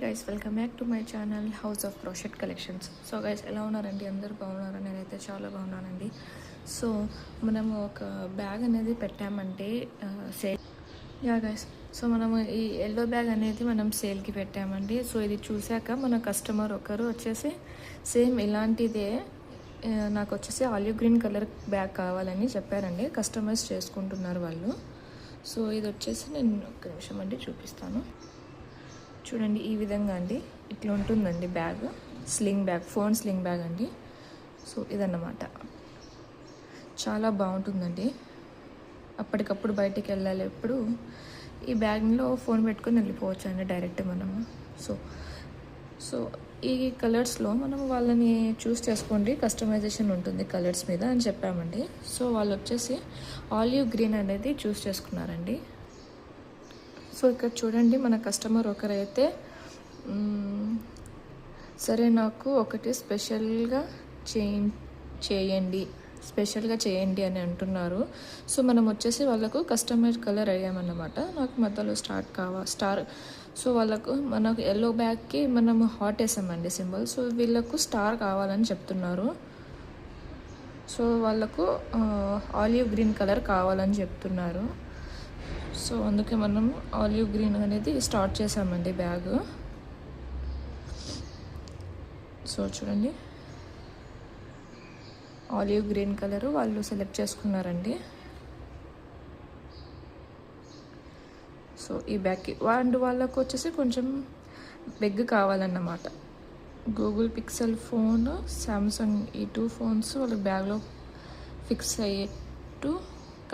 Guys, welcome back to my channel house of crochet collections. So guys, ఎలా ఉన్నారండి? అందరూ బాగున్నారా? నేనైతే చాలా బాగున్నానండి. సో మనము ఒక బ్యాగ్ అనేది పెట్టామంటే సేల్ గైస్. సో మనము ఈ ఎల్లో బ్యాగ్ అనేది మనం సేల్కి పెట్టామండి. సో ఇది చూశాక మన కస్టమర్ ఒకరు వచ్చేసి సేమ్ ఇలాంటిదే నాకు వచ్చేసి ఆలివ్ గ్రీన్ కలర్ బ్యాగ్ కావాలని చెప్పారండి. కస్టమైజ్ చేసుకుంటున్నారు వాళ్ళు. సో ఇది వచ్చేసి నేను ఒక్క నిమిషం అండి చూపిస్తాను. చూడండి, ఈ విధంగా అండి ఇట్లా ఉంటుందండి bag. Sling bag, phone sling bag అండి. సో ఇదన్నమాట, చాలా బాగుంటుందండి. అప్పటికప్పుడు బయటికి వెళ్ళాలి ఎప్పుడు ఈ బ్యాగ్లో ఫోన్ పెట్టుకొని వెళ్ళిపోవచ్చు అండి డైరెక్ట్ మనము. సో ఈ కలర్స్లో మనం వాళ్ళని చూస్ చేసుకోండి, కస్టమైజేషన్ ఉంటుంది కలర్స్ మీద అని చెప్పామండి. సో వాళ్ళు వచ్చేసి ఆలివ్ గ్రీన్ అనేది చూస్ చేసుకున్నారండి. సో ఇక్కడ చూడండి, మన కస్టమర్ ఒకరైతే సరే నాకు ఒకటి స్పెషల్గా చేయండి అని అంటున్నారు. సో మనం వచ్చేసి వాళ్ళకు కస్టమైజ్ కలర్ అయ్యామన్నమాట. నాకు మధ్యలో స్టార్. సో వాళ్ళకు మనకు ఎల్లో బ్యాగ్కి మనము హార్ట్ వేసామండి సింబల్. సో వీళ్ళకు స్టార్ కావాలని చెప్తున్నారు. సో వాళ్ళకు ఆలివ్ గ్రీన్ కలర్ కావాలని చెప్తున్నారు. సో అందుకే మనం ఆలివ్ గ్రీన్ అనేది స్టార్ట్ చేసామండి బ్యాగ్. సో చూడండి, ఆలివ్ గ్రీన్ కలర్ వాళ్ళు సెలెక్ట్ చేసుకున్నారండి. సో ఈ బ్యాగ్కి వాళ్ళకు వచ్చేసి కొంచెం బిగ్ కావాలన్నమాట. గూగుల్ పిక్సెల్ ఫోన్, సామ్సంగ్ ఈ 2 ఫోన్స్ వాళ్ళకి బ్యాగ్లో ఫిక్స్ అయ్యేట్టు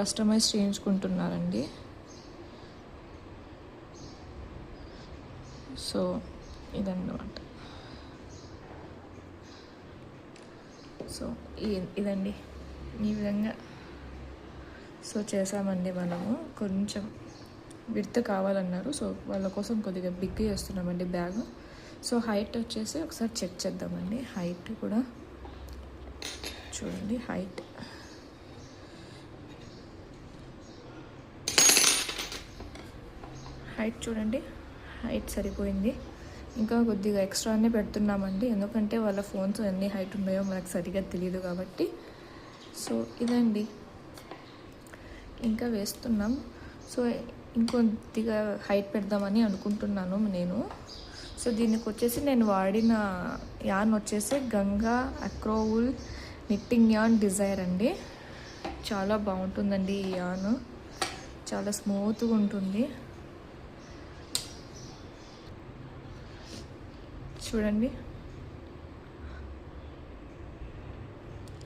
కస్టమైజ్ చేయించుకుంటున్నారండి. సో ఇదన్నమాట. సో ఇదండి ఈ విధంగా సో చేసామండి మనము. కొంచెం విడ్త్ కావాలన్నారు. సో వాళ్ళ కోసం కొద్దిగా బిగ్ చేస్తున్నామండి బ్యాగ్. సో హైట్ వచ్చేసి ఒకసారి చెక్ చేద్దామండి. హైట్ కూడా చూడండి, హైట్ చూడండి, హైట్ సరిపోయింది. ఇంకా కొద్దిగా ఎక్స్ట్రానే పెడుతున్నామండి, ఎందుకంటే వాళ్ళ ఫోన్స్ ఎన్ని హైట్ ఉన్నాయో మనకు సరిగ్గా తెలియదు కాబట్టి. సో ఇదండి, ఇంకా వేస్తున్నాం. సో ఇంకొద్దిగా హైట్ పెడదామని అనుకుంటున్నాను నేను. సో దీనికి వచ్చేసి నేను వాడిన యాన్ వచ్చేసి గంగా అక్రోవుల్ నిట్టింగ్ యాన్ డిజైర్ అండి. చాలా బాగుంటుందండి ఈ యాన్, చాలా స్మూత్గా ఉంటుంది. చూడండి,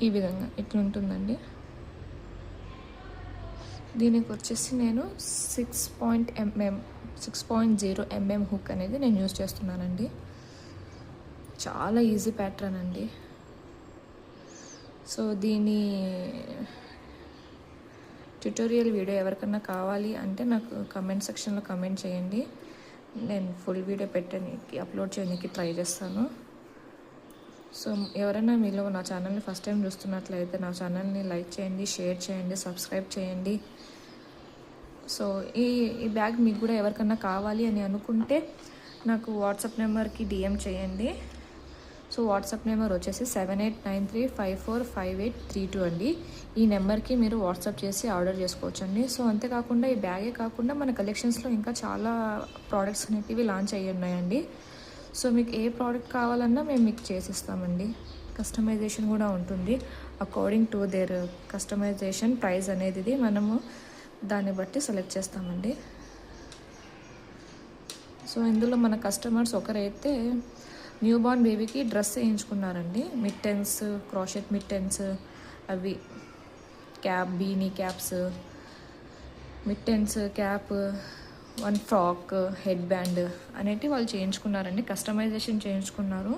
ఈ విధంగా ఇట్లా ఉంటుందండి. దీనికి వచ్చేసి నేను 6.0 mm హుక్ అనేది నేను యూజ్ చేస్తున్నానండి. చాలా ఈజీ ప్యాటర్న్ అండి. సో దీని ట్యుటోరియల్ వీడియో ఎవరికన్నా కావాలి అంటే నాకు కమెంట్ సెక్షన్లో కమెంట్ చేయండి. నేను ఫుల్ వీడియో అప్లోడ్ చేయడానికి ట్రై చేస్తాను. సో ఎవరైనా మీలో నా ఛానల్ని ఫస్ట్ టైం చూస్తున్నట్లయితే నా ఛానల్ని లైక్ చేయండి, షేర్ చేయండి, సబ్స్క్రైబ్ చేయండి. సో ఈ బ్యాగ్ మీకు కూడా ఎవరికన్నా కావాలి అని అనుకుంటే నాకు వాట్సాప్ నెంబర్కి DM చేయండి. సో వాట్సాప్ నెంబర్ వచ్చేసి 7893545832 అండి. ఈ నెంబర్కి మీరు వాట్సాప్ చేసి ఆర్డర్ చేసుకోవచ్చు అండి. సో అంతేకాకుండా ఈ బ్యాగే కాకుండా మన కలెక్షన్స్లో ఇంకా చాలా ప్రోడక్ట్స్ అనేటివి లాంచ్ అయ్యి ఉన్నాయండి. సో మీకు ఏ ప్రోడక్ట్ కావాలన్నా మేము మీకు చేసిస్తామండి. కస్టమైజేషన్ కూడా ఉంటుంది. According to their customization price అనేది మనము దాన్ని బట్టి సెలెక్ట్ చేస్తామండి. సో ఇందులో మన కస్టమర్స్ ఒకరైతే న్యూ బార్న్ బేబీకి డ్రెస్ వేయించుకున్నారండి. మిట్టెన్స్, క్రోషెట్ మిట్టెన్స్, అవి cap, beanie caps, mittens, cap, 1 frock, headband అనేటివి వాళ్ళు చేయించుకున్నారండి. కస్టమైజేషన్ చేయించుకున్నారు.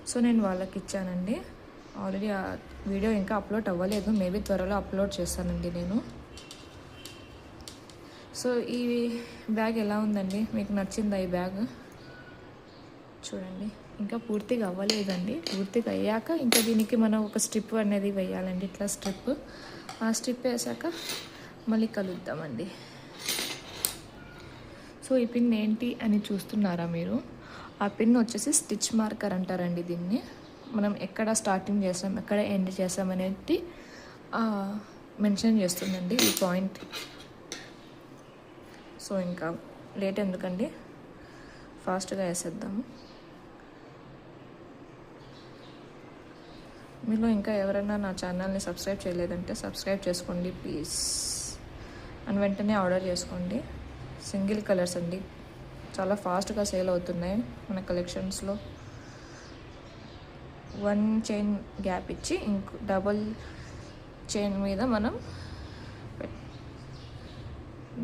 సో నేను వాళ్ళకి ఇచ్చానండి. ఆల్రెడీ ఆ వీడియో ఇంకా అప్లోడ్ అవ్వలేదు, మేబీ త్వరలో అప్లోడ్ చేస్తానండి నేను. సో ఈ బ్యాగ్ ఎలా ఉందండి? మీకు నచ్చిందా ఈ బ్యాగ్? చూడండి, ఇంకా పూర్తిగా అవ్వలేదండి. పూర్తిగా అయ్యాక ఇంకా దీనికి మనం ఒక స్ట్రిప్ అనేది వేయాలండి, ఇట్లా స్ట్రిప్. ఆ స్ట్రిప్ వేసాక మళ్ళీ కలుద్దామండి. సో ఈ పిన్ ఏంటి అని చూస్తున్నారా మీరు? ఆ పిన్ వచ్చేసి స్టిచ్ మార్కర్ అంటారండి దీన్ని. మనం ఎక్కడ స్టార్టింగ్ చేసాం, ఎక్కడ ఎండ్ చేసాం అనేది మెన్షన్ చేస్తుందండి ఈ పాయింట్. సో ఇంకా లేట్ ఎందుకండి, ఫాస్ట్గా వేసేద్దాము. మీలో ఇంకా ఎవరైనా నా ఛానల్ని సబ్స్క్రైబ్ చేయలేదంటే సబ్స్క్రైబ్ చేసుకోండి ప్లీజ్. అండ్ వెంటనే ఆర్డర్ చేసుకోండి. సింగిల్ కలర్స్ అండి, చాలా ఫాస్ట్గా సేల్ అవుతున్నాయి మన కలెక్షన్స్లో. 1 చైన్ గ్యాప్ ఇచ్చి డబుల్ చైన్ మీద మనం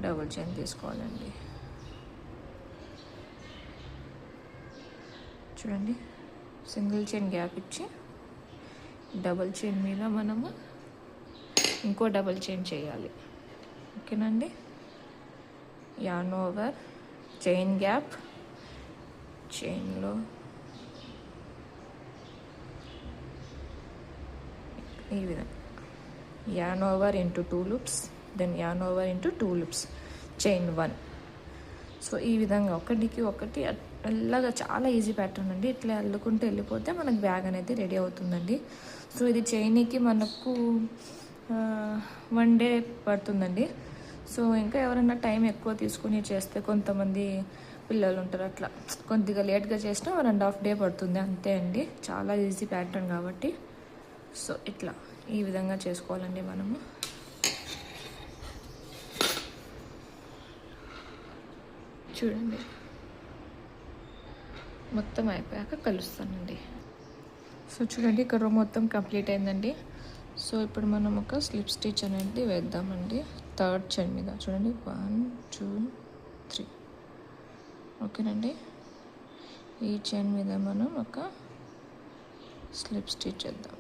డబుల్ చైన్ తీసుకోవాలండి. చూడండి, సింగిల్ చైన్ గ్యాప్ ఇచ్చి డబుల్ చైన్ మీద మనము ఇంకో డబుల్ చైన్ చేయాలి. ఓకేనండి. యార్న్ ఓవర్, చైన్ గ్యాప్, చైన్లో ఈ విధంగా yarn over into 2 loops, then yarn over into 2 loops, chain 1. So ఈ విధంగా ఒకటికి ఒకటి అలాగా చాలా ఈజీ ప్యాటర్న్ అండి. ఇట్లా అల్లుకుంటూ వెళ్ళిపోతే మనకు బ్యాగ్ అనేది రెడీ అవుతుందండి. సో ఇది చైనీకి మనకు 1 డే పడుతుందండి. సో ఇంకా ఎవరైనా టైం ఎక్కువ తీసుకుని చేస్తే, కొంతమంది పిల్లలు ఉంటారు, అట్లా కొద్దిగా లేట్గా చేసినా 1.5 డే పడుతుంది అంతే అండి. చాలా ఈజీ ప్యాటర్న్ కాబట్టి. సో ఇట్లా ఈ విధంగా చేసుకోవాలండి మనము. చూడండి, మొత్తం అయిపోయాక కలుస్తానండి. సో చూడండి, ఇక్కడ రో మొత్తం కంప్లీట్ అయిందండి. సో ఇప్పుడు మనం ఒక స్లిప్ స్టిచ్ అనేది వేద్దామండి 3rd చైన్ మీద. చూడండి, 1 2 3. ఓకేనండి. ఈ చైన్ మీద మనం ఒక స్లిప్ స్టిచ్ వేద్దాం.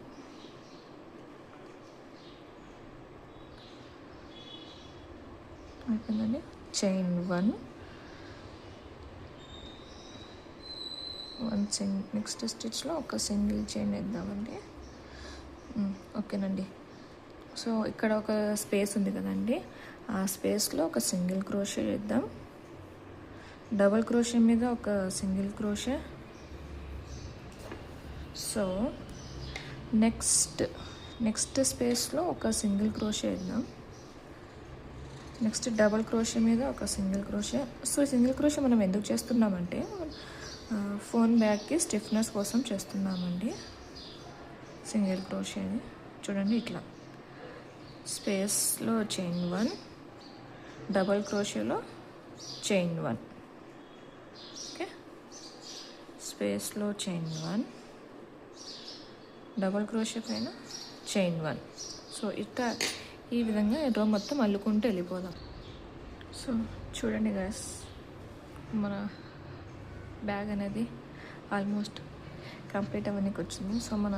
అయిపోయిందండి. చైన్ 1 నెక్స్ట్ స్టిచ్లో ఒక సింగిల్ చైన్ వేద్దామండి. ఓకేనండి. సో ఇక్కడ ఒక స్పేస్ ఉంది కదండి, ఆ స్పేస్లో ఒక సింగిల్ క్రోషే వేద్దాం. డబుల్ క్రోషే మీద ఒక సింగిల్ క్రోషే. సో నెక్స్ట్ స్పేస్లో ఒక సింగిల్ క్రోషే వేద్దాం. నెక్స్ట్ డబుల్ క్రోషే మీద ఒక single crochet. So single crochet మనం ఎందుకు చేస్తున్నామంటే ఫోన్ బ్యాగ్కి స్టిఫ్నెస్ కోసం చేస్తున్నామండి సింగిల్ క్రోషేని. చూడండి, ఇట్లా స్పేస్లో చైన్ 1, డబుల్ క్రోషేలో చైన్ 1. ఓకే, స్పేస్లో చైన్ 1, డబుల్ క్రోషే పైన చైన్ 1. సో ఇట్లా ఈ విధంగా రో మొత్తం అల్లుకుంటూ వెళ్ళిపోదాం. సో చూడండి గైస్, మన బ్యాగ్ అనేది ఆల్మోస్ట్ కంప్లీట్ అవ్వడానికి వచ్చింది. సో మన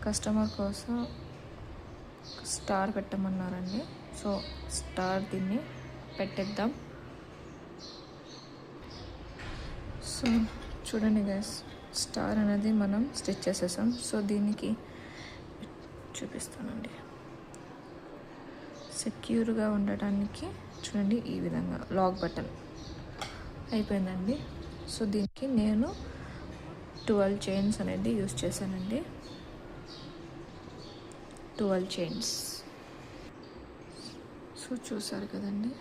కస్టమర్ కోసం స్టార్ పెట్టమన్నారండి. సో స్టార్ దీన్ని పెట్టేద్దాం. సో చూడండి గైస్, స్టార్ అనేది మనం స్టిచ్ చేసేసాం. సో దీనికి చూపిస్తానండి. సెక్యూర్గా ఉండటానికి చూడండి, ఈ విధంగా లాక్ బటన్ అయిపోయిందండి. సో దీనికి నేను 12 చైన్స్ అనేది యూస్ చేశానండి. 12 చైన్స్. సో చూసారు కదండి,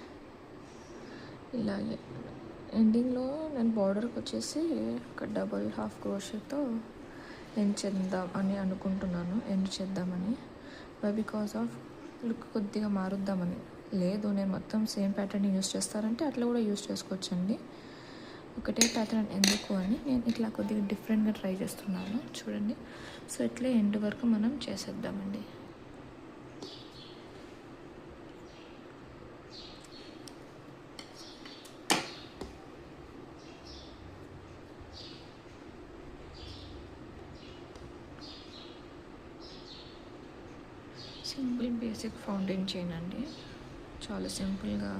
ఇలాగే ఎండింగ్లో నేను బార్డర్కి వచ్చేసి ఒక డబుల్ హాఫ్ క్రోషేతో ఎండ్ చేద్దాం అని అనుకుంటున్నాను. ఎండ్ చేద్దామని, బికాస్ ఆఫ్ లుక్ కొద్దిగా మారుద్దామని. లేదు, నేను మొత్తం సేమ్ ప్యాటర్న్ యూస్ చేస్తారంటే అట్లా కూడా యూస్ చేసుకోవచ్చండి. ఒకటే ప్యాటర్న్ ఎందుకు అని నేను ఇట్లా కొద్దిగా డిఫరెంట్గా ట్రై చేస్తున్నాను. చూడండి, సో ఇట్లా ఎండ్ వరకు మనం చేసేద్దామండి. సింపుల్ బేసిక్ ఫౌండైన్ చైన్ అండి. చాలా సింపుల్గా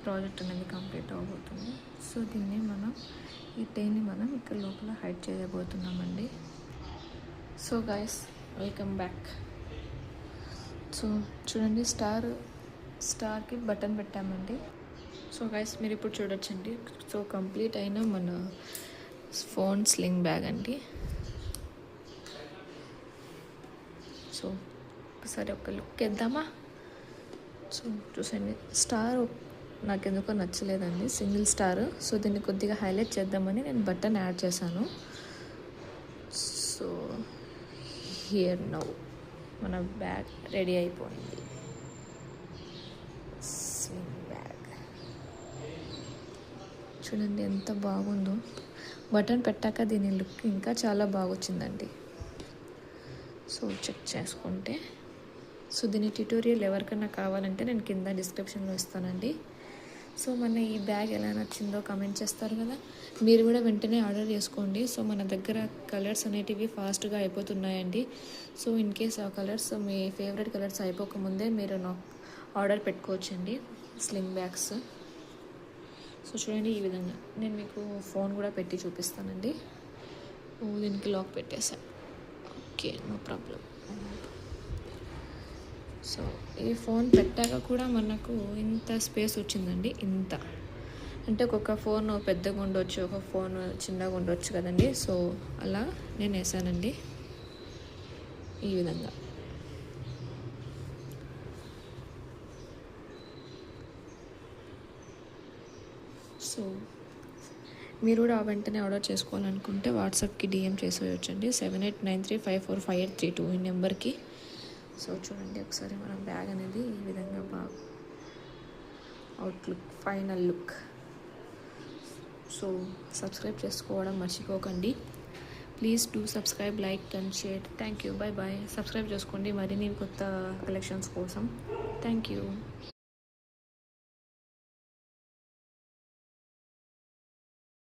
ప్రాజెక్ట్ అనేది కంప్లీట్ అవబోతుంది. సో దీన్ని మనం ఈ టైన్ని మనం ఇక్కడ లోపల హైడ్ చేయబోతున్నామండి. So guys, welcome back. So చూడండి, స్టార్కి బటన్ పెట్టామండి. సో గైస్ మీరు ఇప్పుడు చూడొచ్చండి. సో కంప్లీట్ అయిన మన ఫోన్ స్లింగ్ బ్యాగ్ అండి. సో ఒకసారి ఒక లుక్ వేద్దామా. సో చూసండి, స్టార్ నాకెందుకో నచ్చలేదండి, సింగిల్ స్టార్. సో దీన్ని కొద్దిగా హైలైట్ చేద్దామని నేను బటన్ యాడ్ చేశాను. సో హియర్ నౌ మన బ్యాగ్ రెడీ అయిపోయింది. స్లింగ్ బ్యాగ్ చూడండి ఎంత బాగుందో. బటన్ పెట్టాక దీని లుక్ ఇంకా చాలా బాగా వచ్చిందండి. సో చెక్ చేసుకుంటే, సో దీని ట్యూటోరియల్ ఎవరికైనా కావాలంటే నేను కింద డిస్క్రిప్షన్లో ఇస్తానండి. సో మన ఈ బ్యాగ్ ఎలా నచ్చిందో కామెంట్ చేస్తారు కదా, మీరు కూడా వెంటనే ఆర్డర్ చేసుకోండి. సో మన దగ్గర కలర్స్ అనేటివి ఫాస్ట్గా అయిపోతున్నాయండి. సో ఇన్ కేస్ ఆ కలర్స్ మీ ఫేవరెట్ కలర్స్ అయిపోకముందే మీరు ఆర్డర్ పెట్టుకోవచ్చండి స్లింగ్ బ్యాగ్స్. సో చూడండి ఈ విధంగా నేను మీకు ఫోన్ కూడా పెట్టి చూపిస్తానండి. దీనికి లాక్ పెట్టేసా. Okay, no problem. సో ఈ ఫోన్ పెట్టాక కూడా మనకు ఇంత స్పేస్ వచ్చిందండి. ఇంత అంటే ఒక్కొక్క ఫోన్ పెద్దగా ఉండొచ్చు, ఒక ఫోన్ చిన్నగా ఉండొచ్చు కదండి. సో అలా నేను వేసానండి ఈ విధంగా. సో మీరు కూడా వెంటనే ఆర్డర్ చేసుకోవాలనుకుంటే వాట్సాప్కి డిఎం చేసేయచ్చండి 7893545832 ఈ నెంబర్కి. సో చూడండి ఒకసారి మన బ్యాగ్ అనేది ఈ విధంగా బాగా outlook, final look. So subscribe చేసుకోవడం మర్చిపోకండి. Please do subscribe, like and share. Thank you, bye bye. Subscribe చేసుకోండి మరిన్ని కొత్త కలెక్షన్స్ కోసం. Thank you.